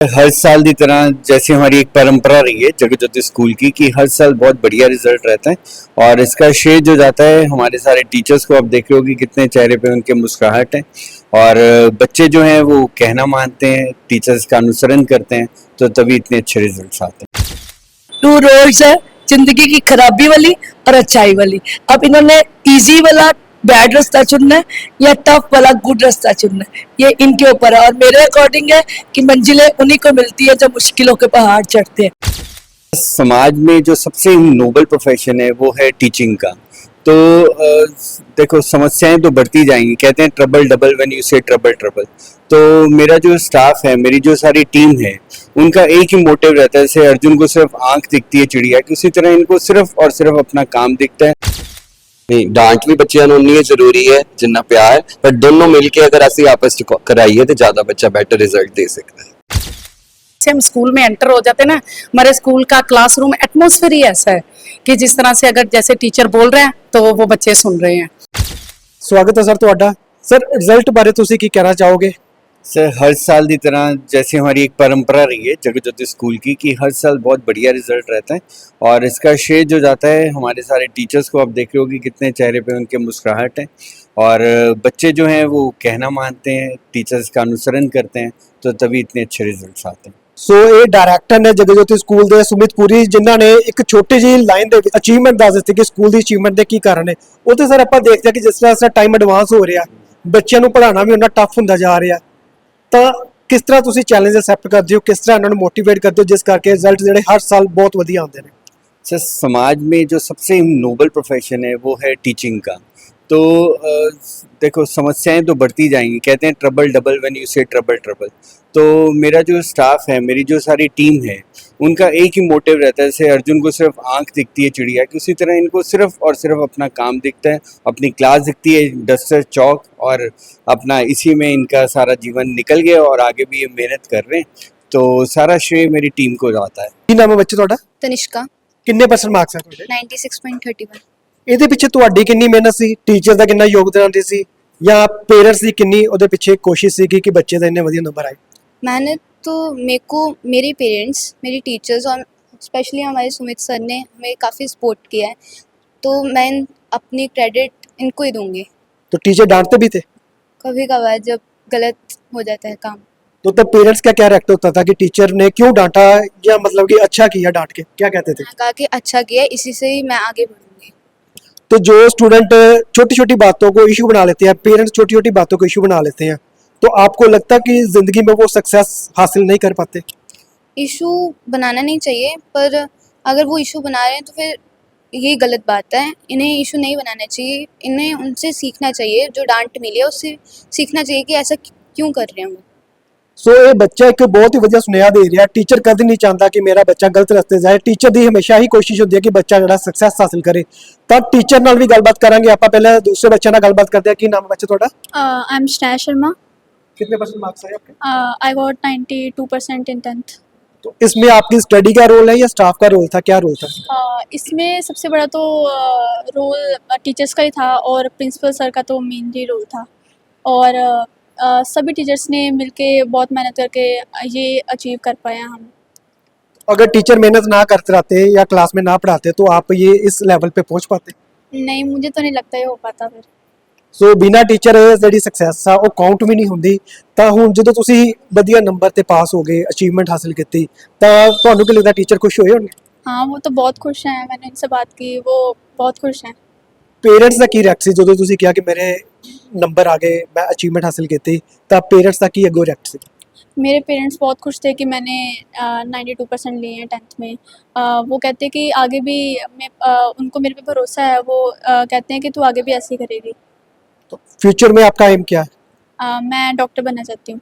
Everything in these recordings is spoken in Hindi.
हर साल की तरह जैसे हमारी एक परंपरा रही है जगज्योति स्कूल की कि हर साल बहुत बढ़िया रिजल्ट रहता है और इसका श्रेय जो जाता है हमारे सारे टीचर्स को। आप देख रहे हो कि कितने चेहरे पे उनके मुस्कुराहट है और बच्चे जो हैं वो कहना मानते हैं, टीचर्स का अनुसरण करते हैं, तो तभी इतने अच्छे रिजल्ट्स आते हैं। टू रोड्स है, जिंदगी की खराबी वाली और अच्छाई वाली। अब इन्होंने इजी वाला बैड रास्ता चुनना है या टफ वाला गुड रास्ता चुनना है, ये इनके ऊपर है। और मेरे अकॉर्डिंग है कि मंजिलें उन्हीं को मिलती है जो मुश्किलों के पहाड़ चढ़ते हैं। समाज में जो सबसे नोबल प्रोफेशन है वो है टीचिंग का। तो देखो समस्याएं तो बढ़ती जाएंगी, कहते हैं ट्रबल डबल व्हेन यू से ट्रबल ट्रबल। तो मेरा जो स्टाफ है, मेरी जो सारी टीम है, उनका एक ही मोटिव रहता है। जैसे अर्जुन को सिर्फ आंख दिखती है चिड़िया की, उसी तरह इनको सिर्फ और सिर्फ अपना काम दिखता है। नहीं, डांट भी बच्चों ਨੂੰ ਉਨੀ ਜ਼ਰੂਰੀ ਹੈ ਜਿੰਨਾ ਪਿਆਰ, ਪਰ ਦੋਨੋਂ ਮਿਲ ਕੇ अगर ਅਸੀਂ आपस ਚ कराइए तो ज्यादा बच्चा बेटर रिजल्ट दे सकता है। से हम स्कूल में एंटर हो जाते हैं ना, हमारे स्कूल का क्लासरूम एटमॉस्फेयर ही ऐसा है कि जिस तरह से अगर जैसे टीचर बोल रहे हैं तो वो बच्चे सुन रहे हैं। स्वागत है सर ਤੁਹਾਡਾ। सर रिजल्ट बारे ਤੁਸੀਂ ਕੀ ਕਹਿਣਾ ਚਾਹੋਗੇ? सर हर साल की तरह जैसे हमारी एक परंपरा रही है जगज्योति स्कूल की कि हर साल बहुत बढ़िया रिजल्ट रहता है और इसका श्रेय जो जाता है हमारे सारे टीचर्स को। आप देख रहे हो कि कितने चेहरे पे उनके मुस्कुराहट है और बच्चे जो हैं वो कहना मानते हैं, टीचर्स का अनुसरण करते हैं, तो तभी इतने अच्छे रिजल्ट्स आते हैं। ਸੋ ਇਹ ਡਾਇਰੈਕਟਰ ਨੇ ਜਗਜੋਤੀ ਸਕੂਲ ਦੇ ਸੁਮਿਤ ਪੁਰੀ, ਜਿਨ੍ਹਾਂ ਨੇ ਇੱਕ ਛੋਟੀ ਜਿਹੀ ਲਾਈਨ ਦੇ ਵਿੱਚ ਅਚੀਵਮੈਂਟ ਦੱਸ ਦਿੱਤੀ ਕਿ ਸਕੂਲ ਦੀ ਅਚੀਵਮੈਂਟ ਦੇ ਕੀ ਕਾਰਨ ਨੇ। ਉਹ ਤੇ ਸਰ ਆਪਾਂ ਦੇਖਦੇ ਹਾਂ ਕਿ ਜਿਸ ਤਰ੍ਹਾਂ ਟਾਈਮ ਐਡਵਾਂਸ ਹੋ ਰਿਹਾ, ਬੱਚਿਆਂ ਨੂੰ ਪੜ੍ਹਾਉਣਾ ਵੀ ਉਹਨਾਂ ਟਫ ਹੁੰਦਾ ਜਾ ਰਿਹਾ, ਤਾਂ ਕਿਸ ਤਰ੍ਹਾਂ ਤੁਸੀਂ ਚੈਲੰਜ ਐਕਸੈਪਟ ਕਰਦੇ ਹੋ, ਕਿਸ ਤਰ੍ਹਾਂ ਇਹਨਾਂ ਨੂੰ ਮੋਟੀਵੇਟ ਕਰਦੇ ਹੋ ਜਿਸ ਕਰਕੇ ਰਿਜ਼ਲਟ ਜਿਹੜੇ ਹਰ ਸਾਲ ਬਹੁਤ ਵਧੀਆ ਆਉਂਦੇ ਨੇ? सर समाज में जो सबसे नोबल प्रोफेशन है वो है टीचिंग का। तो देखो समस्याएं तो बढ़ती जाएंगी, कहते हैं ट्रबल डबल व्हेन यू से ट्रबल ट्रबल। तो मेरा जो स्टाफ है, मेरी जो सारी टीम है, उनका एक ही मोटिव रहता है। जैसे अर्जुन को सिर्फ आंख दिखती है चिड़िया की, उसी तरह इनको सिर्फ और सिर्फ अपना काम दिखता है, अपनी क्लास दिखती है, डस्टर चौक, और अपना इसी में इनका सारा जीवन निकल गया और आगे भी ये मेहनत कर रहे हैं। तो सारा श्रेय मेरी टीम को जाता है। ਕੀ ਨਾਮ ਹੈ ਬੱਚੇ ਤੁਹਾਡਾ? तनिष्का ਕਿੰਨੇ ਪਰਸੈਂਟ ਮਾਰਕਸ ਹੈ ਤੁਹਾਡੇ? 96.31। ਇਹਦੇ ਪਿੱਛੇ ਤੁਹਾਡੀ ਕਿੰਨੀ ਮਿਹਨਤ ਸੀ, ਟੀਚਰ ਦਾ ਕਿੰਨਾ ਯੋਗਦਾਨ ਸੀ, ਜਾਂ ਪੇਰੈਂਟਸ ਦੀ ਕਿੰਨੀ ਉਹਦੇ ਪਿੱਛੇ ਕੋਸ਼ਿਸ਼ ਸੀ ਕਿ ਬੱਚੇ ਦਾ ਇੰਨੇ ਵਧੀਆ ਨੰਬਰ ਆਏ? मेहनत तो मेरे को मेरे पेरेंट्स, मेरे टीचर्स और स्पेशली हमारे सुमित सर ने हमें काफ़ी सपोर्ट किया है, तो मैं अपनी क्रेडिट इनको ही दूंगी। तो टीचर डांटते भी थे? कभी कभार जब गलत हो जाता है काम। तो तब पेरेंट्स का क्या रिएक्ट होता था कि टीचर ने क्यों डांटा, या मतलब कि अच्छा किया डांट के, क्या कहते थे? मैं कहा कि अच्छा किया, इसी से ही मैं आगे बढ़ूंगी। तो जो स्टूडेंट छोटी छोटी बातों को इशू बना लेते हैं, पेरेंट्स छोटी छोटी बातों को इशू बना लेते हैं, तो आपको लगता है कि जिंदगी में वो सक्सेस हासिल नहीं कर पाते? इशू बनाना नहीं चाहिए, पर अगर वो इशू बना रहे हैं तो फिर ये गलत बात है। इन्हें इशू नहीं बनाना चाहिए, इन्हें उनसे सीखना चाहिए। जो डांट मिली है उससे सीखना चाहिए कि ऐसा क्यों कर रहे हैं वो। ਸੋ ਇਹ ਬੱਚਾ ਇੱਕ ਬਹੁਤ ਹੀ ਵਧੀਆ ਸੁਨੇਹਾ ਦੇ ਰਿਹਾ। ਟੀਚਰ ਕਦੇ ਨਹੀਂ ਚਾਹੁੰਦਾ ਕਿ ਮੇਰਾ ਬੱਚਾ ਗਲਤ ਰਸਤੇ ਜਾਏ। ਟੀਚਰ ਦੀ ਹਮੇਸ਼ਾ ਹੀ ਕੋਸ਼ਿਸ਼ ਹੁੰਦੀ ਹੈ ਕਿ ਬੱਚਾ ਜਿਹੜਾ ਸਕਸੈਸ ਹਾਸਿਲ ਕਰੇ। ਤਾਂ ਟੀਚਰ ਨਾਲ ਵੀ ਗੱਲਬਾਤ ਕਰਾਂਗੇ ਆਪਾਂ। ਪਹਿਲਾਂ ਦੂਸਰੇ ਬੱਚਿਆਂ ਨਾਲ ਗੱਲਬਾਤ ਕਰਦੇ ਹਾਂ। ਕੀ ਨਾਮ ਹੈ ਬੱਚੇ ਤੁਹਾਡਾ? I'm Shreya Sharma. कितने परसेंट मार्क्स आए आपके? I got 92% in 10th. तो इसमें आपकी स्टडी का रोल है या स्टाफ का रोल था, क्या रोल था? इसमें सबसे बड़ा तो रोल टीचर्स का ही था और प्रिंसिपल सर का तो मेनली रोल था। और सभी टीचर्स ने मिलके बहुत मेहनत करके ये अचीव कर पाया हम। अगर टीचर मेहनत ना करते रहते या क्लास में ना पढ़ाते तो आप ये इस लेवल पे पहुंच पाते? नहीं, मुझे तो नहीं लगता ये हो पाता फिर। ਸੋ ਬਿਨਾ ਟੀਚਰ ਜਿਹੜੀ ਸਕਸੈਸ ਆ ਉਹ ਕਾਊਂਟ ਵੀ ਨਹੀਂ ਹੁੰਦੀ। ਤਾਂ ਹੁਣ ਜਦੋਂ ਤੁਸੀਂ ਵਧੀਆ ਨੰਬਰ ਤੇ ਪਾਸ ਹੋ ਗਏ, ਅਚੀਵਮੈਂਟ ਹਾਸਿਲ ਕੀਤੀ, ਤਾਂ ਤੁਹਾਨੂੰ ਕੀ ਲੱਗਦਾ ਟੀਚਰ ਖੁਸ਼ ਹੋਏ ਹੋਣਗੇ? हाँ, वो तो बहुत खुश हैं। मैंने उनसे बात की, वो बहुत खुश हैं। ਪੇਰੈਂਟਸ ਦਾ ਕੀ ਰਿਐਕਟ ਸੀ ਜਦੋਂ ਤੁਸੀਂ ਕਿਹਾ ਕਿ ਮੇਰੇ ਨੰਬਰ ਆ ਗਏ, मैं ਅਚੀਵਮੈਂਟ ਹਾਸਿਲ ਕੀਤੀ, ਤਾਂ ਪੇਰੈਂट्स ਦਾ ਕੀ ਅੱਗੋਂ ਰਿਐਕਟ ਸੀ? मेरे पेरेंट्स बहुत खुश थे कि मैंने 92% लिए हैं 10th में। वो कहते हैं कि आगे भी उनको मेरे पे भरोसा है। वो कहते हैं कि तू आगे भी ऐसे ही करेगी। तो फ्यूचर में आपका एम क्या है? मैं डॉक्टर बनना चाहती हूँ।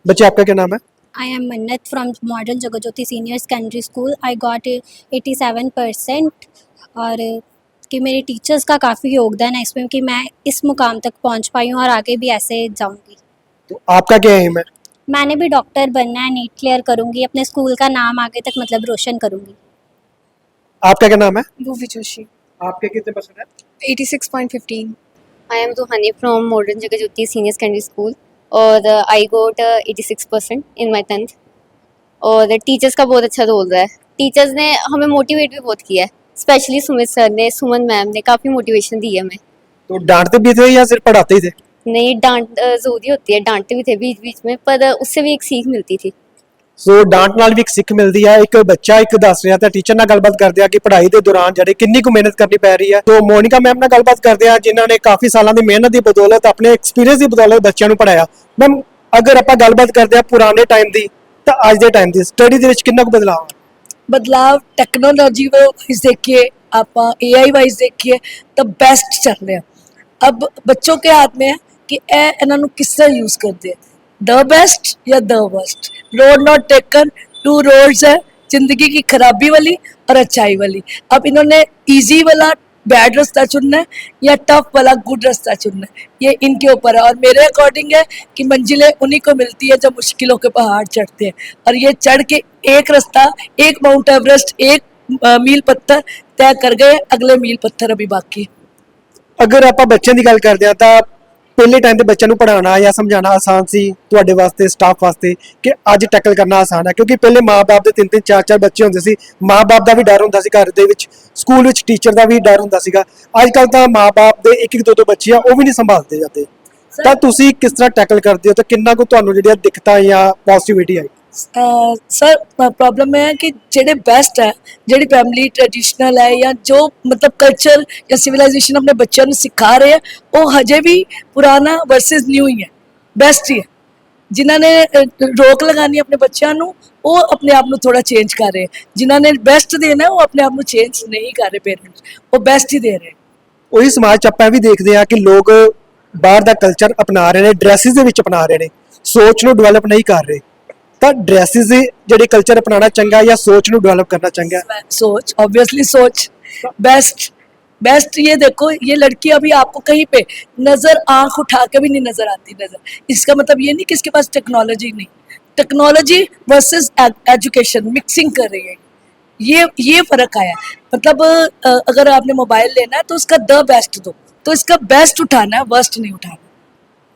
बच्चे आपका क्या नाम है? I am Mannat from Modern Jagajyoti Senior Secondary School. I got 87%। और कि मेरे टीचर्स का काफ़ी योगदान है इसमें कि मैं इस मुकाम तक पहुंच पाई हूँ और आगे भी ऐसे जाऊंगी। तो आपका क्या एम है? मैंने भी डॉक्टर बनना है, नीट क्लियर करूंगी, अपने स्कूल का नाम आगे तक मतलब रोशन करूंगी। आपका क्या नाम है? भूवी जोशी। आपके कितने परसेंट है? 86.15। I am Duhani from Modern Jagajyoti Senior Secondary School, और I got 86% in my 10th. और टीचर्स का बहुत अच्छा रोल रहा है। टीचर्स ने हमें मोटिवेट भी बहुत किया है, स्पेशली सुमित सर ने, सुमन मैम ने काफ़ी मोटिवेशन दी है हमें। तो डांटते भी थे या सिर्फ पढ़ाते ही थे? नहीं, डांट जरूरी होती है, डांटते भी थे बीच बीच में, पर उससे भी एक सीख मिलती थी। ਸੋ ਡਾਂਟ ਨਾਲ ਵੀ ਇੱਕ ਸਿੱਖ ਮਿਲਦੀ ਹੈ। ਇੱਕ ਬੱਚਾ ਇੱਕ ਦੱਸ ਰਿਹਾ ਤਾਂ ਟੀਚਰ ਨਾਲ ਗੱਲਬਾਤ ਕਰਦੇ ਆ ਕਿ ਪੜ੍ਹਾਈ ਦੇ ਦੌਰਾਨ ਜਿਹੜੇ ਕਿੰਨੀ ਕੁ ਮਿਹਨਤ ਕਰਨੀ ਪੈ ਰਹੀ ਹੈ। ਸੋ ਮੋਨਿਕਾ ਮੈਮ ਨਾਲ ਗੱਲਬਾਤ ਕਰਦੇ ਆ ਜਿਨ੍ਹਾਂ ਨੇ ਕਾਫੀ ਸਾਲਾਂ ਦੀ ਮਿਹਨਤ ਦੀ ਬਦੌਲਤ ਆਪਣੇ ਐਕਸਪੀਰੀਅੰਸ ਦੀ ਬਦੌਲਤ ਬੱਚਿਆਂ ਨੂੰ ਪੜਾਇਆ। ਮੈਮ ਅਗਰ ਆਪਾਂ ਗੱਲਬਾਤ ਕਰਦੇ ਆ ਪੁਰਾਣੇ ਟਾਈਮ ਦੀ ਤਾਂ ਅੱਜ ਦੇ ਟਾਈਮ ਦੀ ਸਟੱਡੀ ਦੇ ਵਿੱਚ ਕਿੰਨਾ ਕੁ ਬਦਲਾਅ ਆ? बदलाव टेक्नोलॉजी वाइज देखिए, आप AI वाइज देखिए तो बेस्ट चल रहे हैं। अब बच्चों के हाथ में है कि ਇਹਨਾਂ ਨੂੰ ਕਿਸ ਤਰ੍ਹਾਂ यूज करते हैं, द बेस्ट या the worst. Road not taken, 2 roads है, जिंदगी की खराबी वाली और अच्छाई वाली। अब इन्होंने इजी वाला बैड रास्ता चुनना है या टफ वाला गुड रास्ता चुनना है, ये इनके ऊपर है। और मेरे अकॉर्डिंग है कि मंजिलें उन्हीं को मिलती है जो मुश्किलों के पहाड़ चढ़ते हैं, और ये चढ़ के एक रास्ता, एक माउंट एवरेस्ट, एक मील पत्थर तय कर गए, अगले मील पत्थर अभी बाकी है। ਅਗਰ ਆਪਾਂ ਬੱਚਿਆਂ ਦੀ ਗੱਲ ਕਰਦੇ ਆ ਤਾਂ ਪਹਿਲੇ ਟਾਈਮ ਤੇ ਬੱਚਿਆਂ ਨੂੰ ਪੜ੍ਹਾਉਣਾ ਜਾਂ ਸਮਝਾਉਣਾ ਆਸਾਨ ਸੀ ਤੁਹਾਡੇ ਵਾਸਤੇ, ਸਟਾਫ ਵਾਸਤੇ, ਕਿ ਅੱਜ ਟੈਕਲ ਕਰਨਾ ਆਸਾਨ ਹੈ? ਕਿਉਂਕਿ ਪਹਿਲੇ ਮਾਪੇ ਦੇ 3-3 4-4 ਬੱਚੇ ਹੁੰਦੇ ਸੀ, ਮਾਪੇ ਦਾ ਵੀ ਡਰ ਹੁੰਦਾ ਸੀ ਘਰ ਦੇ ਵਿੱਚ, ਸਕੂਲ ਵਿੱਚ ਟੀਚਰ ਦਾ ਵੀ ਡਰ ਹੁੰਦਾ ਸੀਗਾ। ਅੱਜ ਕੱਲ ਤਾਂ ਮਾਪੇ ਦੇ 1-1 2-2 ਬੱਚੇ ਆ ਉਹ ਵੀ ਨਹੀਂ ਸੰਭਾਲਦੇ ਜਾਂਦੇ। ਤਾਂ ਤੁਸੀਂ ਕਿਸ ਤਰ੍ਹਾਂ ਟੈਕਲ ਕਰਦੇ ਹੋ ਤੇ ਕਿੰਨਾ ਕੁ ਤੁਹਾਨੂੰ ਜਿਹੜੀਆਂ ਦਿੱਕਤਾਂ ਜਾਂ ਪੋਜ਼ਿਟਿਵਿਟੀ ਆਈ? सर प्रॉब्लम है कि जेडे बेस्ट है, जेडी फैमिली ट्रेडिशनल है या जो मतलब कल्चर या सिविलाइजेशन अपने बच्चों को सिखा रहे हैं, वो हजे भी पुराना वर्सेस न्यू ही है, बेस्ट ही है। जिन्होंने रोक लगानी अपने बच्चों को, वो अपने आप को थोड़ा चेंज कर रहे हैं। जिन्होंने बेस्ट देना है वो अपने आप को चेंज नहीं कर रहे, पेरेंट्स वो बेस्ट ही दे रहे हैं। ਉਹੀ ਸਮਾਜ 'ਚ ਆਪਾਂ ਵੀ ਦੇਖਦੇ ਆ ਕਿ ਲੋਕ ਬਾਹਰ ਦਾ ਕਲਚਰ ਅਪਣਾ ਰਹੇ ਨੇ, ਡਰੈਸਿਸ ਦੇ ਵਿੱਚ ਅਪਣਾ ਰਹੇ ਨੇ, ਸੋਚ ਨੂੰ ਡਿਵੈਲਪ ਨਹੀਂ ਕਰ ਰਹੇ। ਤਾਂ ਡਰੈਸਿਸ ਜਿਹੜੇ ਕਲਚਰ ਅਪਣਾਉਣਾ ਚੰਗਾ ਜਾਂ ਸੋਚ ਨੂੰ ਡਿਵੈਲਪ करना चंगा है? सोच, ऑब्वियसली सोच बेस्ट। बेस्ट ये देखो, ये लड़की अभी आपको कहीं पे नजर आंख उठा के भी नहीं नजर आती नजर। इसका मतलब ये नहीं कि इसके पास टेक्नोलॉजी नहीं, टेक्नोलॉजी वर्सेस एजुकेशन मिक्सिंग कर रही है, ये फर्क आया। मतलब अगर आपने मोबाइल लेना है तो उसका द बेस्ट दो, तो इसका बेस्ट उठाना है, वर्स्ट नहीं उठाना।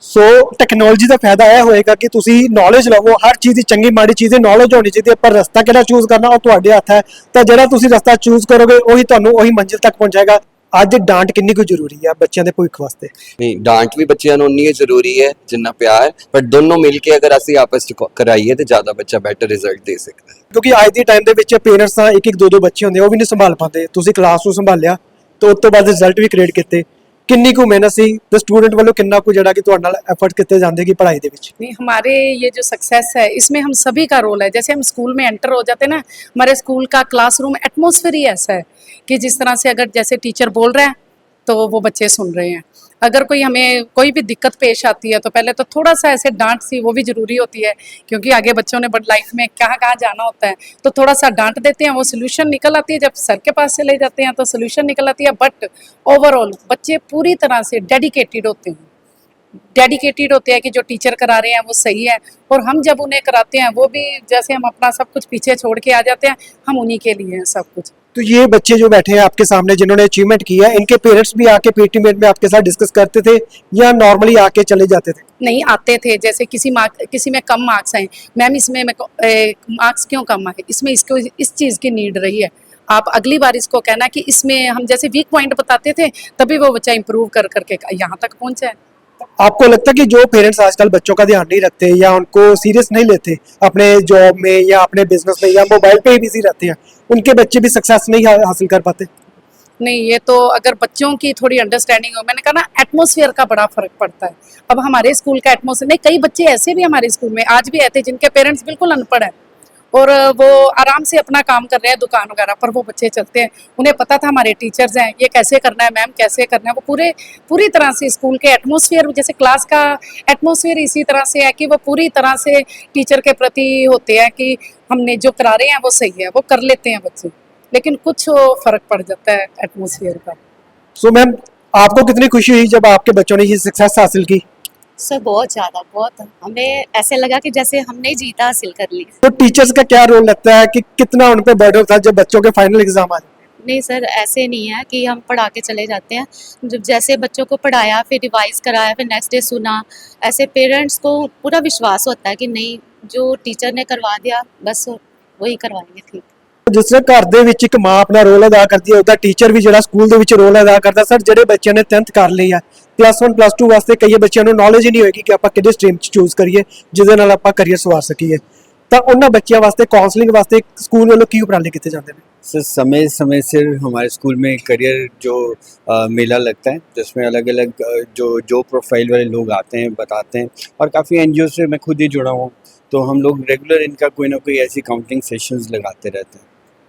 ਸੋ ਟੈਕਨੋਲੋਜੀ ਦਾ ਫਾਇਦਾ ਇਹ ਹੋਏਗਾ ਕਿ ਤੁਸੀਂ ਨੌਲੇਜ ਲਵੋ, ਹਰ ਚੀਜ਼ ਦੀ ਚੰਗੀ ਮਾੜੀ ਚੀਜ਼ ਦੀ ਨੌਲੇਜ ਹੋਣੀ ਚਾਹੀਦੀ ਹੈ, ਪਰ ਰਸਤਾ ਕਿਹੜਾ ਚੂਜ਼ ਕਰਨਾ ਉਹ ਤੁਹਾਡੇ ਹੱਥ ਹੈ। ਤਾਂ ਜਿਹੜਾ ਤੁਸੀਂ ਰਸਤਾ ਚੂਜ਼ ਕਰੋਗੇ ਉਹੀ ਤੁਹਾਨੂੰ ਉਹੀ ਮੰਜ਼ਿਲ ਤੱਕ ਪਹੁੰਚਾਏਗਾ। ਅੱਜ ਡਾਂਟ ਕਿੰਨੀ ਕੁ ਜ਼ਰੂਰੀ ਹੈ ਬੱਚਿਆਂ ਦੇ ਭਵਿੱਖ ਵਾਸਤੇ? ਨਹੀਂ, ਡਾਂਟ ਵੀ ਬੱਚਿਆਂ ਨੂੰ ਉਨੀ ਹੀ ਜ਼ਰੂਰੀ ਹੈ ਜਿੰਨਾ ਪਿਆਰ, ਪਰ ਦੋਨੋਂ ਮਿਲ ਕੇ ਅਗਰ ਅਸੀਂ ਆਪਸ ਚ ਕਰਾਈਏ ਤੇ ਜ਼ਿਆਦਾ ਬੱਚਾ ਬੈਟਰ ਰਿਜ਼ਲਟ ਦੇ ਸਕਦਾ ਹੈ। ਕਿਉਂਕਿ ਅੱਜ ਦੀ ਟਾਈਮ ਦੇ ਵਿੱਚ ਪੇਰੈਂਟਸ ਤਾਂ 1-1 2-2 ਬੱਚੇ ਹੁੰਦੇ ਉਹ ਵੀ ਨਹੀਂ ਸੰਭਾਲ ਪਾਉਂਦੇ। ਤੁਸੀਂ ਕਲਾਸ ਨੂੰ ਸੰਭਾਲਿਆ ਤੇ ਉਸ ਤੋਂ ਬਾਅਦ ਰਿਜ਼ਲਟ ਵੀ ਕ੍ਰੀਏਟ ਕੀਤੇ, ਕਿੰਨੀ ਕੁ ਮਿਹਨਤ ਸੀ ਤੇ ਸਟੂਡੈਂਟ ਵੱਲੋਂ ਕਿੰਨਾ ਕੁ ਜਿਹੜਾ ਕਿ ਤੁਹਾਡੇ ਨਾਲ ਐਫਰਟ ਕੀਤੇ ਜਾਂਦੇ ਕਿ ਪੜ੍ਹਾਈ ਦੇ ਵਿੱਚ? नहीं, हमारे ये जो सक्सेस है इसमें हम सभी का रोल है। जैसे हम स्कूल में एंटर हो जाते हैं ना, हमारे स्कूल का क्लासरूम एटमॉस्फेयर ही ऐसा है कि जिस तरह से अगर जैसे टीचर बोल रहे हैं तो वो बच्चे सुन रहे हैं। अगर कोई हमें कोई भी दिक्कत पेश आती है तो पहले तो थोड़ा सा ऐसे डांट सी वो भी ज़रूरी होती है, क्योंकि आगे बच्चों ने बट लाइफ में कहाँ कहाँ जाना होता है, तो थोड़ा सा डांट देते हैं, वो सोल्यूशन निकल आती है। जब सर के पास से ले जाते हैं तो सोल्यूशन निकल आती है। बट ओवरऑल बच्चे पूरी तरह से डेडिकेटेड होते हैं कि जो टीचर करा रहे हैं वो सही है, और हम जब उन्हें कराते हैं वो भी जैसे हम अपना सब कुछ पीछे छोड़ के आ जाते हैं, हम उन्हीं के लिए हैं सब कुछ। तो ये बच्चे जो बैठे हैं आपके सामने जिन्होंने अचीवमेंट किया है, इनके पेरेंट्स भी आके पीटी मीट में आपके साथ डिस्कस करते थे या नॉर्मली आके चले जाते थे? नहीं, आते थे। जैसे किसी में कम मार्क्स आए, मैम इसमें मार्क्स क्यों कम आए, इसमें इसको इस चीज़ की नीड रही है, आप अगली बार इसको कहना कि इसमें हम जैसे वीक पॉइंट बताते थे तभी वो बच्चा इंप्रूव कर करके यहाँ तक पहुँचा है। आपको लगता है कि जो पेरेंट्स आजकल बच्चों का ध्यान नहीं रखते या उनको सीरियस नहीं लेते अपने जॉब में या अपने बिजनेस में या मोबाइल पे ही बिजी रहते हैं, उनके बच्चे भी सक्सेस नहीं हासिल कर पाते? नहीं, ये तो अगर बच्चों की थोड़ी अंडरस्टैंडिंग हो, मैंने कहा ना एटमॉस्फेयर का बड़ा फर्क पड़ता है। अब हमारे स्कूल का एटमॉस्फेयर नहीं, कई बच्चे ऐसे भी हमारे स्कूल में आज भी आते हैं जिनके पेरेंट्स बिल्कुल अनपढ़ हैं और वो आराम से अपना काम कर रहे हैं दुकान वगैरह पर, वो बच्चे चलते हैं, उन्हें पता था हमारे टीचर्स हैं, ये कैसे करना है मैम, कैसे करना है। वो पूरी तरह से स्कूल के एटमॉस्फेयर, जैसे क्लास का एटमॉस्फेयर इसी तरह से है कि वो पूरी तरह से टीचर के प्रति होते हैं कि हमने जो करा रहे हैं वो सही है, वो कर लेते हैं बच्चे, लेकिन कुछ फ़र्क पड़ जाता है एटमॉस्फेयर का। सो मैम, आपको कितनी खुशी हुई जब आपके बच्चों ने ये सक्सेस हासिल की? सर बहुत ज़्यादा, बहुत हमें ऐसे लगा कि जैसे हमने जीता हासिल कर ली। तो टीचर्स का क्या रोल लगता है कि कितना उन पे बर्डन था जब बच्चों के फाइनल एग्जाम आए? नहीं सर, ऐसे नहीं है कि हम पढ़ा के चले जाते हैं, जब जैसे बच्चों को पढ़ाया फिर रिवाइज कराया फिर नेक्स्ट डे सुना, ऐसे पेरेंट्स को पूरा विश्वास होता है कि नहीं जो टीचर ने करवा दिया बस वही करवाएंगे ठीक। ਜਿਸ ਤਰ੍ਹਾਂ ਘਰ ਦੇ ਵਿੱਚ ਇੱਕ ਮਾਂ ਆਪਣਾ ਰੋਲ ਅਦਾ ਕਰਦੀ ਹੈ, ਉਹਦਾ ਟੀਚਰ ਵੀ ਜਿਹੜਾ ਸਕੂਲ ਦੇ ਵਿੱਚ ਰੋਲ ਅਦਾ ਕਰਦਾ। ਸਰ ਜਿਹੜੇ ਬੱਚਿਆਂ ਨੇ 10th ਕਰ ਲਈ ਆ, +1 +2 ਵਾਸਤੇ ਕਈ ਬੱਚਿਆਂ ਨੂੰ ਨੌਲੇਜ ਹੀ ਨਹੀਂ ਹੋਏਗੀ ਕਿ ਆਪਾਂ ਕਿਹੜੇ ਸਟਰੀਮ 'ਚ ਚੂਜ਼ ਕਰੀਏ ਜਿਹਦੇ ਨਾਲ ਆਪਾਂ ਕਰੀਅਰ ਸਵਾਰ ਸਕੀਏ, ਤਾਂ ਉਹਨਾਂ ਬੱਚਿਆਂ ਵਾਸਤੇ ਕਾਉਂਸਲਿੰਗ ਵਾਸਤੇ ਸਕੂਲ ਵੱਲੋਂ ਕੀ ਉਪਰਾਲੇ ਕੀਤੇ ਜਾਂਦੇ ਨੇ? सर समय समय से हमारे स्कूल में करियर जो मेला लगता है, जिसमें अलग अलग जो प्रोफाइल वाले लोग आते हैं, बताते हैं, और काफ़ी एनजीओ से मैं खुद ही जुड़ा हूँ, तो हम लोग रेगुलर इनका कोई ना कोई ऐसी काउंसलिंग सेशंस लगाते रहते हैं,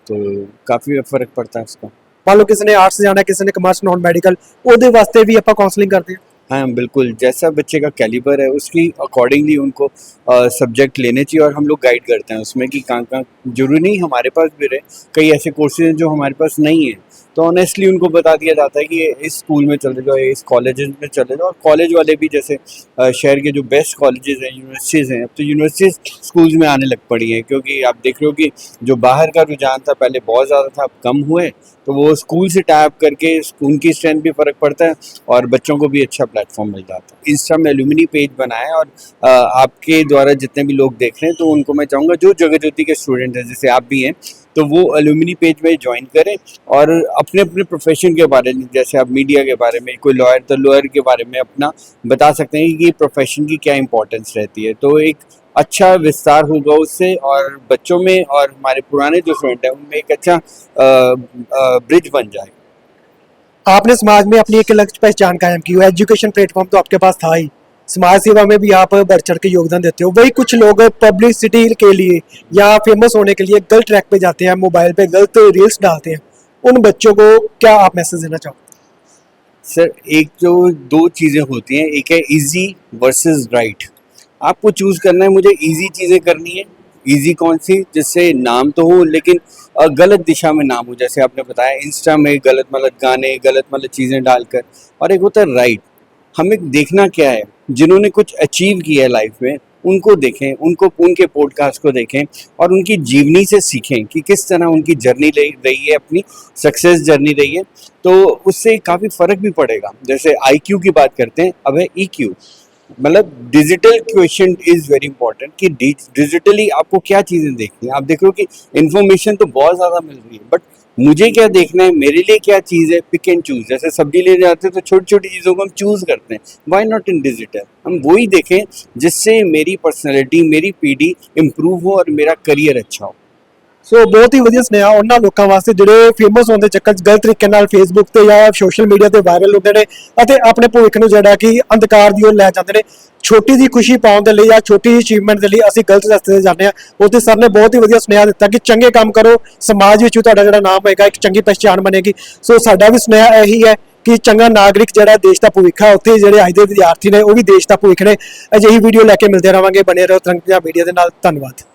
तो काफ़ी फ़र्क पड़ता है उसका। ਮੰਨ ਲਓ ਕਿਸੇ ਨੇ ਆਰट्स ਜਾਣਾ, ਕਿਸੇ ਨੇ ਕਮਰਸ ਨॉन ਮੈਡੀਕਲ, ਉਹਦੇ ਵਾਸਤੇ भी ਆਪਾਂ काउंसलिंग करते हैं? हाँ बिल्कुल, जैसा बच्चे का कैलिबर है उसकी अकॉर्डिंगली उनको सब्जेक्ट लेने चाहिए, और हम लोग गाइड करते हैं उसमें कि कहाँ जरूरी नहीं हमारे पास भी रहे, कई ऐसे कोर्सेज हैं जो हमारे पास नहीं है, तो ऑनेस्टली उनको बता दिया जाता है कि इस स्कूल में चले जाओ, इस कॉलेजेस में चले जाओ। और कॉलेज वाले भी जैसे शहर के जो बेस्ट कॉलेजेस हैं, यूनिवर्सिटीज़ हैं, अब तो यूनिवर्सिटीज़ स्कूल्स में आने लग पड़ी हैं, क्योंकि आप देख रहे हो कि जो बाहर का रुझान था पहले बहुत ज़्यादा था, अब कम हुए, तो वो स्कूल से टाइप करके उनकी स्ट्रेंथ भी फ़र्क पड़ता है और बच्चों को भी अच्छा प्लेटफॉर्म मिल जाता है। इंस्टा में एलुमनी पेज बनाया है, और आपके द्वारा जितने भी लोग देख रहे हैं तो उनको मैं चाहूँगा जो जगज्योति के स्टूडेंट हैं, जैसे आप भी हैं, तो वो एलुमनी पेज में ज्वाइन करें और अपने अपने प्रोफेशन के बारे में, जैसे आप मीडिया के बारे में, कोई लॉयर तो लॉयर के बारे में अपना बता सकते हैं कि प्रोफेशन की क्या इंपॉर्टेंस रहती है, तो एक अच्छा विस्तार होगा उससे, और बच्चों में और हमारे पुराने जो स्टूडेंट हैं उनमें एक अच्छा ब्रिज बन जाएगा। आपने समाज में अपनी एक अलग पहचान कायम की हो, एजुकेशन प्लेटफॉर्म तो आपके पास था ही, समाज सेवा में भी आप बढ़ चढ़ के योगदान देते हो। वही कुछ लोग पब्लिसिटी के लिए या फेमस होने के लिए गलत ट्रैक पे जाते हैं, मोबाइल पे गलत रील्स डालते हैं, उन बच्चों को क्या आप मैसेज देना चाहोगे? सर एक जो दो चीज़ें होती हैं, एक है इजी वर्सेस राइट। आपको चूज़ करना है, मुझे इजी चीज़ें करनी है। इजी कौन सी? जिससे नाम तो हो लेकिन गलत दिशा में नाम हो, जैसे आपने बताया इंस्टा में गलत मतलब गाने, गलत मतलब चीज़ें डालकर। और एक होता है राइट। हमें देखना क्या है, जिन्होंने कुछ अचीव किया है लाइफ में उनको देखें, उनके पॉडकास्ट को देखें और उनकी जीवनी से सीखें कि किस तरह उनकी जर्नी रही है, अपनी सक्सेस जर्नी रही है, तो उससे काफ़ी फ़र्क भी पड़ेगा। जैसे IQ की बात करते हैं, अब है EQ, मतलब digital question is very important कि डिजिटली आपको क्या चीज़ें देखनी है। आप देख रहे हो कि इन्फॉर्मेशन तो बहुत ज़्यादा मिल रही है, बट मुझे क्या देखना है, मेरे लिए क्या चीज़ है, पिक एंड चूज़। जैसे सब्जी ले जाते हैं तो छोटी छोटी चीज़ों को हम चूज़ करते हैं, वाई नॉट इन डिजिटल? हम वही देखें जिससे मेरी पर्सनैलिटी, मेरी पीढ़ी इंप्रूव हो और मेरा करियर अच्छा हो। ਸੋ ਬਹੁਤ ਹੀ ਵਧੀਆ ਸੁਨੇਹਾ ਉਹਨਾਂ ਲੋਕਾਂ ਵਾਸਤੇ ਜਿਹੜੇ ਫੇਮਸ ਹੋਣ ਦੇ ਚੱਕਰ 'ਚ ਗਲਤ ਤਰੀਕੇ ਨਾਲ ਫੇਸਬੁੱਕ ਤੇ ਜਾਂ ਸੋਸ਼ਲ ਮੀਡੀਆ ਤੇ ਵਾਇਰਲ ਹੁੰਦੇ ਨੇ ਅਤੇ ਆਪਣੇ ਭਵਿੱਖ ਨੂੰ ਜਿਹੜਾ ਕਿ ਅੰਧਕਾਰ ਦੀ ओर ਲੈ ਜਾਂਦੇ ਨੇ। ਛੋਟੀ ਜਿਹੀ ਖੁਸ਼ੀ ਪਾਉਣ ਦੇ ਲਈ ਜਾਂ ਛੋਟੀ ਜਿਹੀ ਅਚੀਵਮੈਂਟ ਦੇ ਲਈ ਅਸੀਂ ਗਲਤ ਰਸਤੇ ਤੇ ਜਾਂਦੇ ਹਾਂ। ਉਹਦੇ ਸਰ ਨੇ ਬਹੁਤ ਹੀ ਵਧੀਆ ਸੁਨੇਹਾ ਦਿੱਤਾ ਕਿ ਚੰਗੇ ਕੰਮ ਕਰੋ, ਸਮਾਜ ਵਿੱਚ ਤੁਹਾਡਾ ਜਿਹੜਾ ਨਾਮ ਹੋਏਗਾ, ਇੱਕ ਚੰਗੀ ਪਛਾਣ ਬਣੇਗੀ। ਸੋ ਸਾਡਾ ਵੀ ਸੁਨੇਹਾ ਇਹੀ ਹੈ ਕਿ ਚੰਗਾ ਨਾਗਰਿਕ ਜਿਹੜਾ ਦੇਸ਼ ਦਾ ਭਵਿੱਖ ਹੈ, ਉੱਥੇ ਜਿਹੜੇ ਅੱਜ ਦੇ ਵਿਦਿਆਰਥੀ ਨੇ ਉਹ ਵੀ ਦੇਸ਼ ਦਾ ਭਵਿੱਖ ਨੇ। ਅਜਿਹੀ ਵੀਡੀਓ ਲੈ ਕੇ ਮਿਲਦੇ ਰਹਾਂਗੇ, ਬਣੇ ਰਹੋ ਤਰੰਗ ਪੰਜਾਬ ਮੀਡੀਆ ਦੇ ਨਾਲ। ਧੰਨਵਾਦ।